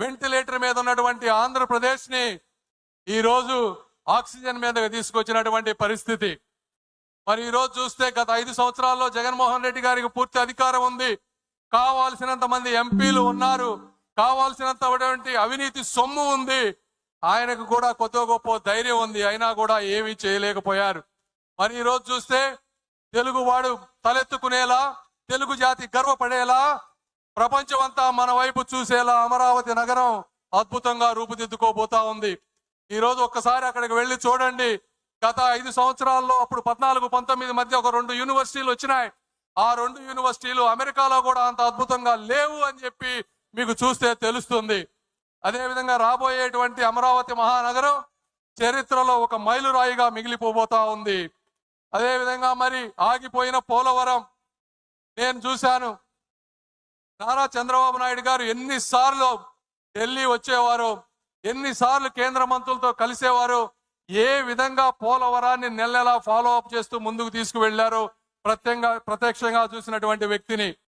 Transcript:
Ventilator మీద ఉన్నటువంటి ఆంధ్రప్రదేశ్ ని ఈ రోజు ఆక్సిజన్ మీదకి తీసుకొచ్చినటువంటి పరిస్థితి. మరి ఈ రోజు చూస్తే గత 5 సంవత్సరాల్లో జగన్మోహన్ రెడ్డి గారికి పూర్తి అధికారం ఉంది, కావాల్సినంత మంది ఎంపీలు ఉన్నారు, కావాల్సినంత అవినీతి సొమ్ము ఉంది, ఆయనకు కూడా కొద్ది గొప్ప ధైర్యం ఉంది, అయినా కూడా ఏమీ చేయలేకపోయారు. మరి ఈ రోజు చూస్తే తెలుగువాడు తలెత్తుకునేలా, తెలుగు జాతి గర్వపడేలా, ప్రపంచం అంతా మన వైపు చూసేలా అమరావతి నగరం అద్భుతంగా రూపుదిద్దుకోబోతా ఉంది. ఈ రోజు ఒక్కసారి అక్కడికి వెళ్ళి చూడండి. గత 5 సంవత్సరాల్లో అప్పుడు 14-19 మధ్య ఒక 2 యూనివర్సిటీలు వచ్చినాయి. ఆ 2 యూనివర్సిటీలు అమెరికాలో కూడా అంత అద్భుతంగా లేవు అని చెప్పి మీకు చూస్తే తెలుస్తుంది. అదేవిధంగా రాబోయేటువంటి అమరావతి మహానగరం చరిత్రలో ఒక మైలురాయిగా మిగిలిపోబోతా ఉంది. అదేవిధంగా మరి ఆగిపోయిన పోలవరం నేను చూశాను. నారా చంద్రబాబు నాయుడు గారు ఎన్నిసార్లు ఢిల్లీ వచ్చేవారు, ఎన్నిసార్లు కేంద్ర మంత్రులతో కలిసేవారు, ఏ విధంగా పోలవరాన్ని నెల నెలా ఫాలో అప్ చేస్తూ ముందుకు తీసుకువెళ్లారో ప్రత్యక్షంగా చూసినటువంటి వ్యక్తిని.